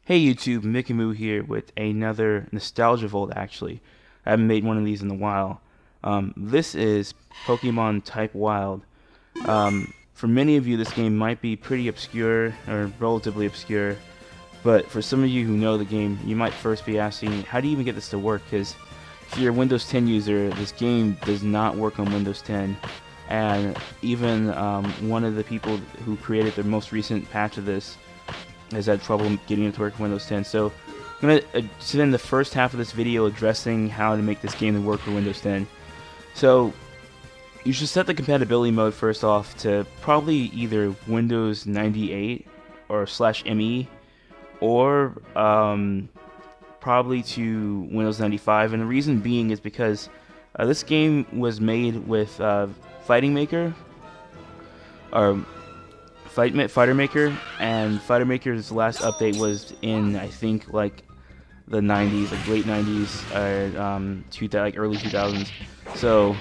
Hey YouTube, Mickey Moo here with another Nostalgia Vault actually. I haven't made one of these in a while. This is Pokemon Type Wild. For many of you this game might be pretty obscure, or relatively obscure, but for some of you who know the game, you might first be asking, how do you even get this to work? Because if you're a Windows 10 user, this game does not work on Windows 10. And even one of the people who created the most recent patch of this has had trouble getting it to work on Windows 10. So I'm going to spend the first half of this video addressing how to make this game work for Windows 10. So you should set the compatibility mode first off to probably either Windows 98 or /ME, or probably to Windows 95. And the reason being is because this game was made with Fighting Maker, or Fighter Maker, and Fighter Maker's last update was in, I think, like the 90s, like late 90s, or like early 2000s. So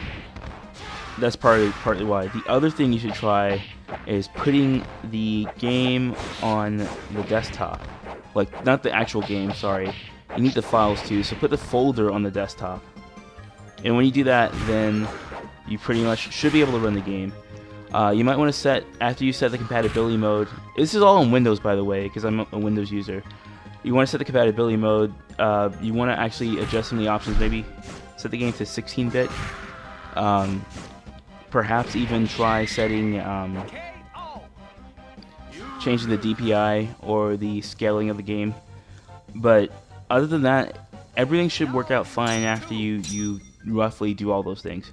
that's partly why. The other thing you should try is putting the game on the desktop, like not the actual game. Sorry, you need the files too. So put the folder on the desktop, and when you do that, then you pretty much should be able to run the game. You might want to set, after you set the compatibility mode, this is all on Windows by the way, because I'm a Windows user. You want to set the compatibility mode, you want to actually adjust some of the options, maybe set the game to 16-bit, perhaps even try setting, changing the DPI or the scaling of the game. But other than that, everything should work out fine after you roughly do all those things.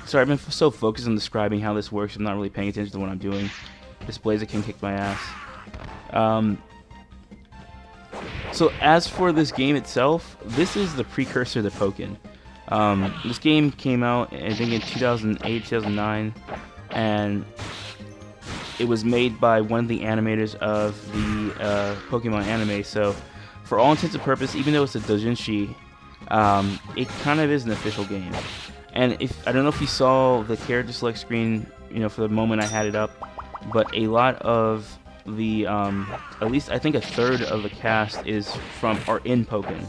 Sorry, I've been so focused on describing how this works, I'm not really paying attention to what I'm doing. This Blaziken kicked my ass. So as for this game itself, this is the precursor to Pokken. This game came out, I think, in 2008, 2009, and it was made by one of the animators of the Pokemon anime. So for all intents and purposes, even though it's a doujin, it kind of is an official game. And I don't know if you saw the character select screen, for the moment I had it up, but a lot of the, at least I think a third of the cast are in Pokken.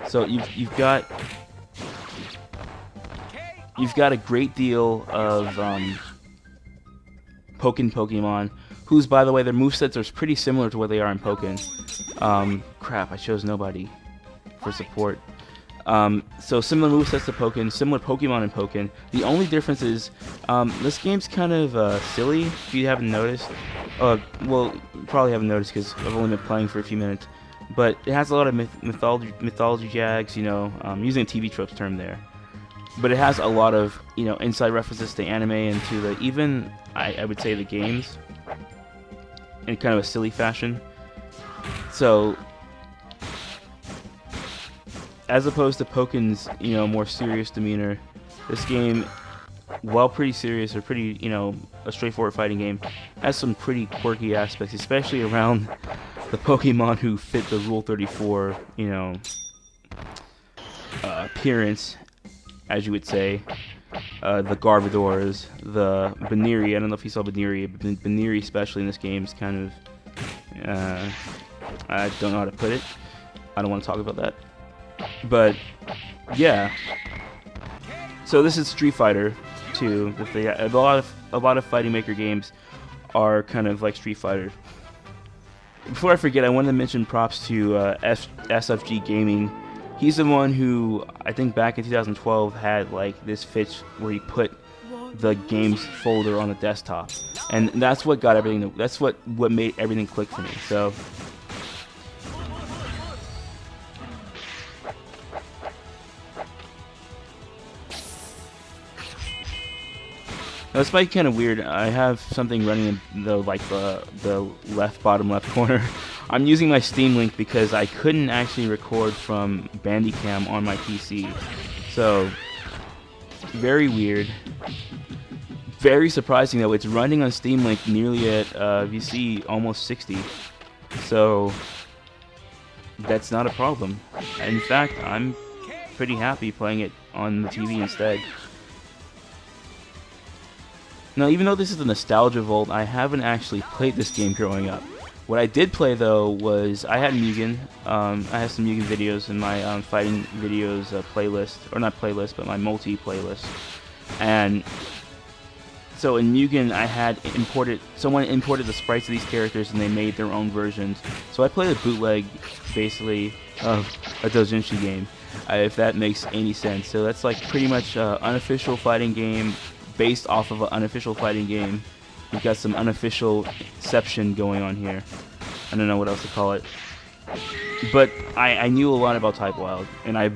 So you've got a great deal of Pokemon, whose, by the way, their movesets are pretty similar to what they are in Pokken. Crap, I chose nobody for support. So similar movesets to Pokken, similar Pokemon in Pokken. The only difference is this game's kind of silly, if you haven't noticed. Well, you probably haven't noticed because I've only been playing for a few minutes. But it has a lot of mythology jags, I'm using a TV tropes term there. But it has a lot of, inside references to anime and to even, I would say, the games in kind of a silly fashion. So as opposed to Pokken's, more serious demeanor, this game, while pretty serious or pretty, a straightforward fighting game, has some pretty quirky aspects, especially around the Pokemon who fit the Rule 34, appearance, as you would say. The Garbodors, the Bunnry. I don't know if you saw Bunnry, but Bunnry, especially in this game, is kind of, I don't know how to put it. I don't want to talk about that. But yeah, so this is Street Fighter 2. A lot of Fighting Maker games are kind of like Street Fighter. Before I forget, I wanted to mention props to SFG Gaming. He's the one who, I think back in 2012, had like this fix where he put the games folder on the desktop, and that's what got everything. That's what made everything click for me. So. Now, this might be kind of weird. I have something running in the bottom left corner. I'm using my Steam Link because I couldn't actually record from Bandicam on my PC. So, very weird. Very surprising though. It's running on Steam Link nearly at, you see, almost 60. So, that's not a problem. In fact, I'm pretty happy playing it on the TV instead. Now, even though this is the Nostalgia Vault, I haven't actually played this game growing up. What I did play though was I had Mugen. I have some Mugen videos in my fighting videos playlist, or not playlist, but my multi playlist. And so in Mugen, I had someone imported the sprites of these characters, and they made their own versions. So I played a bootleg, basically, of a doujin game, if that makes any sense. So that's like pretty much an unofficial fighting game based off of an unofficial fighting game. We've got some unofficialception going on here. I don't know what else to call it. But I knew a lot about Type Wild, and I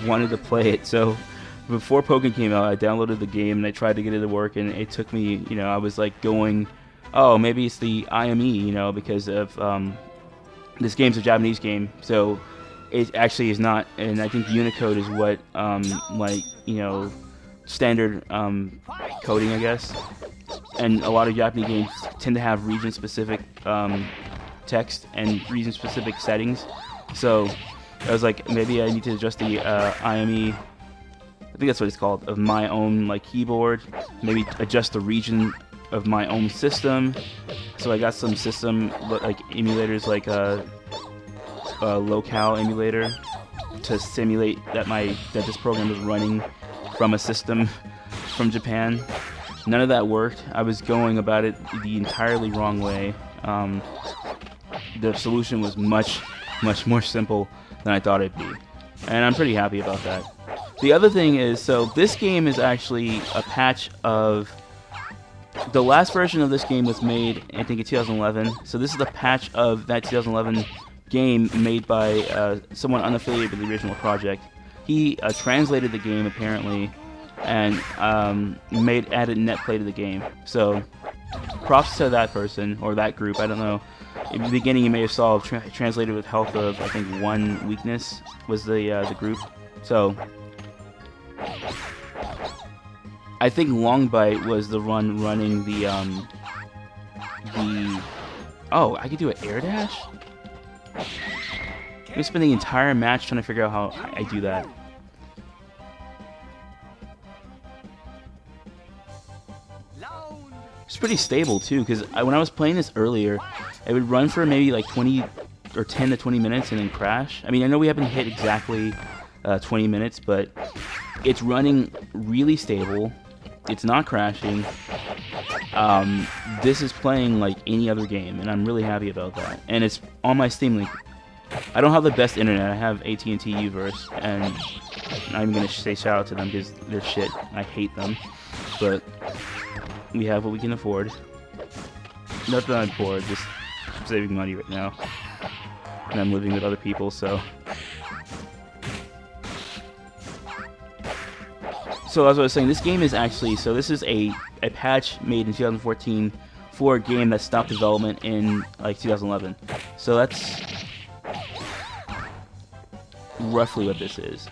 wanted to play it. So before Pokken came out, I downloaded the game, and I tried to get it to work, and it took me, I was like going, oh, maybe it's the IME, because of this game's a Japanese game. So it actually is not, and I think Unicode is what, standard coding, I guess. And a lot of Japanese games tend to have region-specific text and region-specific settings. So I was like, maybe I need to adjust the IME, I think that's what it's called, of my own keyboard. Maybe adjust the region of my own system. So I got some system emulators, like a locale emulator, to simulate that this program is running from a system from Japan. None of that worked. I was going about it the entirely wrong way. The solution was much more simple than I thought it'd be, and I'm pretty happy about that. The other thing is, so this game is actually a patch of the last version of this game was made, I think, in 2011. So this is a patch of that 2011 game made by someone unaffiliated with the original project. He translated the game apparently, and added netplay to the game. So props to that person or that group. I don't know. In the beginning, you may have saw translated with health of, I think, 1 weakness was the group. So I think Longbite was the running the oh, I could do an air dash? I'm spend the entire match trying to figure out how I do that. It's pretty stable too, because when I was playing this earlier, it would run for maybe like 20 or 10 to 20 minutes and then crash. I mean, I know we haven't hit exactly 20 minutes, but it's running really stable. It's not crashing. This is playing like any other game, and I'm really happy about that. And it's on my Steam link. I don't have the best internet. I have AT&T Uverse, and I'm gonna say shout out to them because they're shit. I hate them, but we have what we can afford. Not that I'm poor, just saving money right now, and I'm living with other people, so. So as I was saying, this game is actually, so this is a patch made in 2014 for a game that stopped development in like 2011. So that's roughly what this is.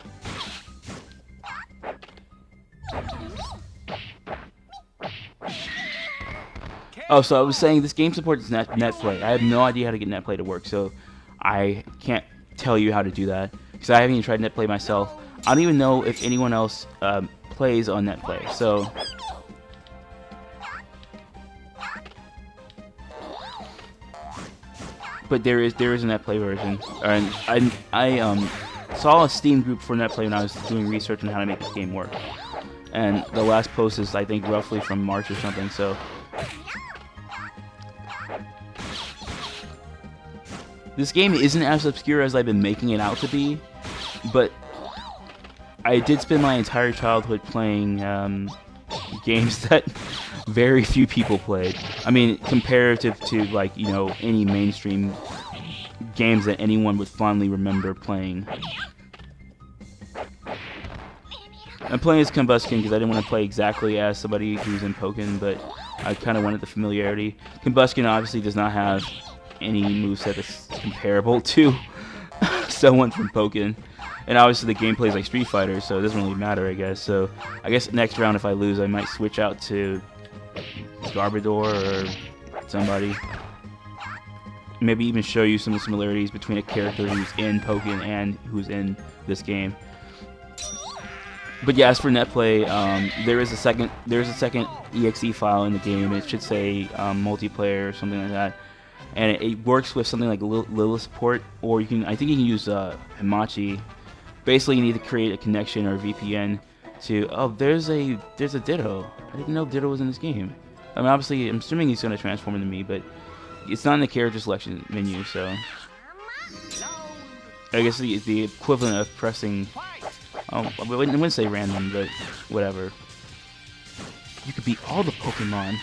Oh, so I was saying this game supports netplay. I have no idea how to get netplay to work, so I can't tell you how to do that because I haven't even tried netplay myself. I don't even know if anyone else plays on netplay. So but there is a netplay version, and I saw a Steam group for netplay when I was doing research on how to make this game work. And the last post is, I think, roughly from March or something. So this game isn't as obscure as I've been making it out to be, but I did spend my entire childhood playing games that very few people played. I mean, comparative to, like, you know, any mainstream games that anyone would fondly remember playing. I'm playing as Combustion because I didn't want to play exactly as somebody who's in Pokken, but I kind of wanted the familiarity. Combustion obviously does not have any moveset that's comparable to someone from Pokken. And obviously the gameplay is like Street Fighter, so it doesn't really matter, I guess. So I guess next round, if I lose, I might switch out to Garbodor or somebody. Maybe even show you some of the similarities between a character who's in Pokken and who's in this game. But yeah, as for netplay, there is a second exe file in the game. It should say multiplayer or something like that. and it works with something like Lilith's port, or I think you can use Hamachi. Basically, you need to create a connection or a VPN to. Oh, there's a Ditto. I didn't know Ditto was in this game. I mean, obviously, I'm assuming he's going to transform into me, but it's not in the character selection menu, so I guess the equivalent of pressing. I wouldn't say random, but whatever. You could beat all the Pokemon.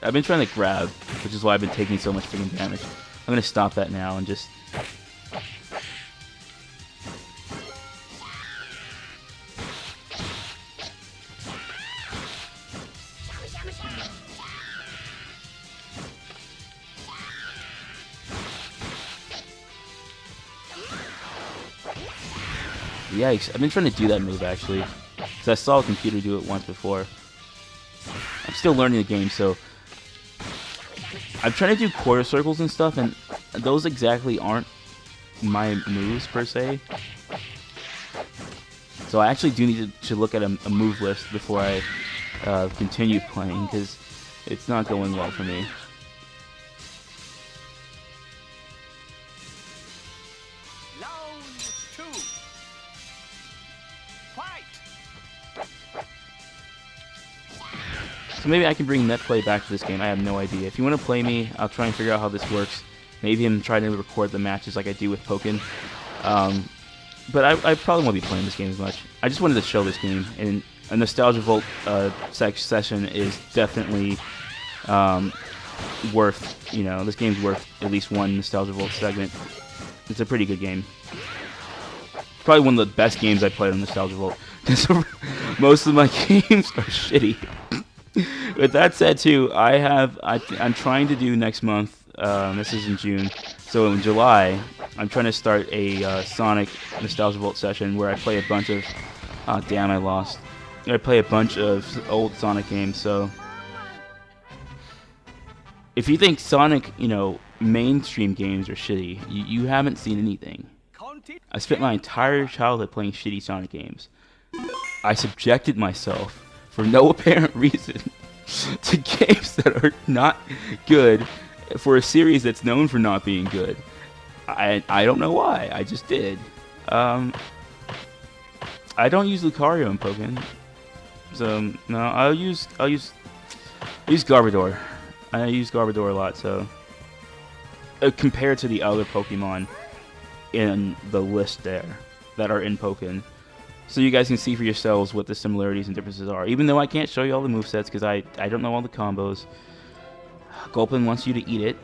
I've been trying to grab, which is why I've been taking so much freaking damage. I'm gonna stop that now and just. Yikes, I've been trying to do that move actually, because I saw a computer do it once before. I'm still learning the game, so I'm trying to do quarter circles and stuff, and those exactly aren't my moves per se. So I actually do need to look at a move list before I continue playing, because it's not going well for me. So maybe I can bring netplay back to this game. I have no idea. If you want to play me, I'll try and figure out how this works. Maybe I'm trying to record the matches like I do with Pokken. But I probably won't be playing this game as much. I just wanted to show this game, and a Nostalgia Vault session is definitely worth, this game's worth at least one Nostalgia Vault segment. It's a pretty good game. Probably one of the best games I played on Nostalgia Vault. Most of my games are shitty. With that said, too, I'm trying to do next month. This is in June, so in July, I'm trying to start a Sonic Nostalgia Vault session where I play a bunch of. Oh damn! I lost. I play a bunch of old Sonic games. So, if you think Sonic, mainstream games are shitty, you haven't seen anything. I spent my entire childhood playing shitty Sonic games. I subjected myself for no apparent reason to games that are not good for a series that's known for not being good. I don't know why. I just did. I don't use Lucario in Pokken, so no. I'll use Garbodor. I use Garbodor a lot. So compared to the other Pokemon in the list there that are in Pokken. So you guys can see for yourselves what the similarities and differences are. Even though I can't show you all the movesets because I don't know all the combos. Gulpin wants you to eat it.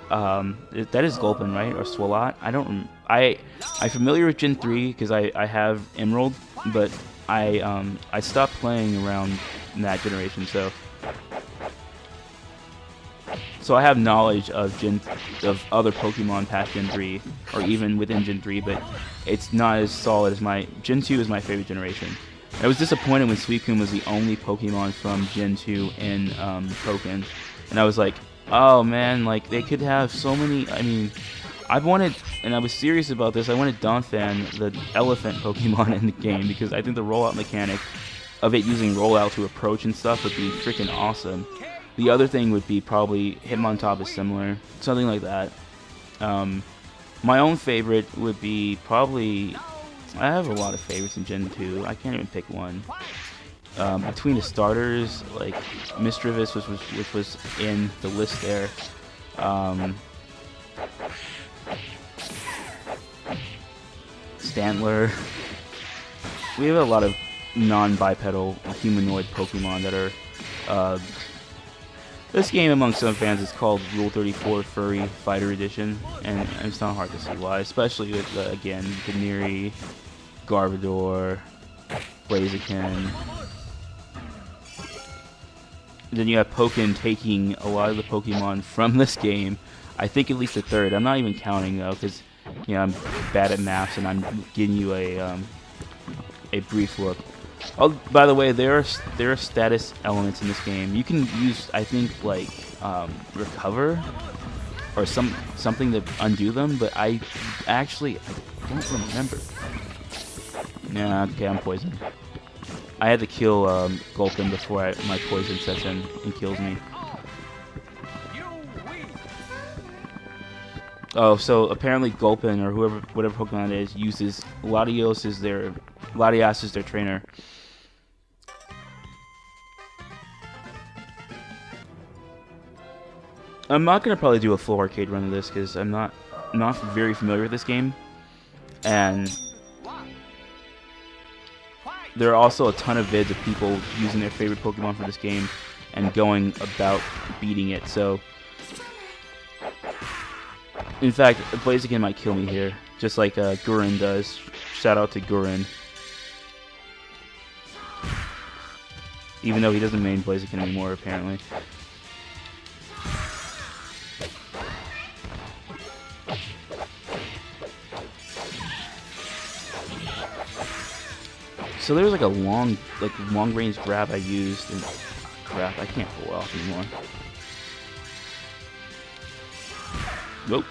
That is Gulpin, right? Or Swalot? I'm familiar with Gen 3 because I have Emerald, but I stopped playing around that generation, so I have knowledge of other Pokemon past Gen 3, or even within Gen 3, but it's not as solid as Gen 2 is my favorite generation. I was disappointed when Suicune was the only Pokemon from Gen 2 in Pokken, and I was like, oh man, like they could have so many. I mean, I wanted, and I was serious about this, I wanted Donphan, the elephant Pokemon in the game, because I think the rollout mechanic of it using rollout to approach and stuff would be freaking awesome. The other thing would be probably Hitmontop is similar, something like that. My own favorite would be probably, I have a lot of favorites in Gen 2, I can't even pick one. Between the starters, like Misdreavus, which was in the list there. Stantler. We have a lot of non-bipedal humanoid Pokemon that are. This game, among some fans, is called Rule 34 Furry Fighter Edition, and it's not hard to see why, especially with, again, Bunnry, Garbodor, Blaziken. Then you have Pokken taking a lot of the Pokemon from this game. I think at least a third. I'm not even counting, though, because I'm bad at maths, and I'm giving you a brief look. Oh, by the way, there are status elements in this game. You can use, I think, like recover or something to undo them, but I don't remember. Nah, okay, I'm poisoned. I had to kill Gulpin before my poison sets in and kills me. Oh, so apparently Gulpin or whatever Pokemon it is uses Latios as their trainer. I'm not gonna probably do a full arcade run of this because I'm not very familiar with this game, and there are also a ton of vids of people using their favorite Pokemon for this game and going about beating it. So, in fact, Blaziken might kill me here, just like Gurren does. Shout out to Gurren. Even though he doesn't main Blaziken anymore, apparently. So there was like a long range grab I used, and crap, I can't pull off anymore. Nope.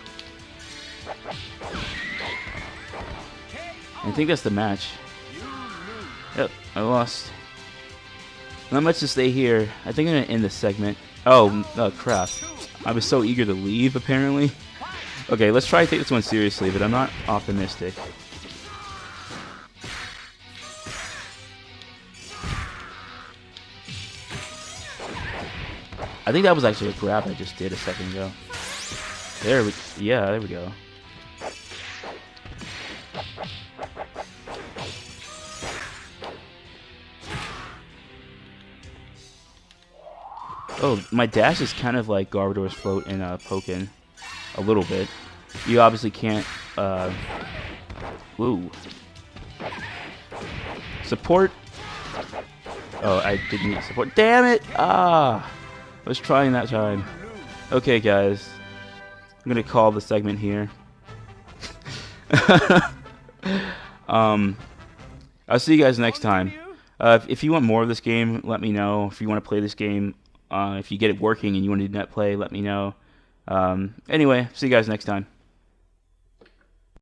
I think that's the match. Yep, I lost. Not much to stay here. I think I'm gonna end this segment. Oh crap. I was so eager to leave, apparently. Okay, let's try to take this one seriously, but I'm not optimistic. I think that was actually a grab I just did a second ago. There we go. Oh, my dash is kind of like Garbodor's float in Pokken. A little bit. You obviously can't, woo. Support. Oh, I didn't need support. Damn it! I was trying that time. Okay, guys. I'm gonna call the segment here. I'll see you guys next time. If you want more of this game, let me know. If you want to play this game, if you get it working and you want to do net play, let me know. Anyway, see you guys next time.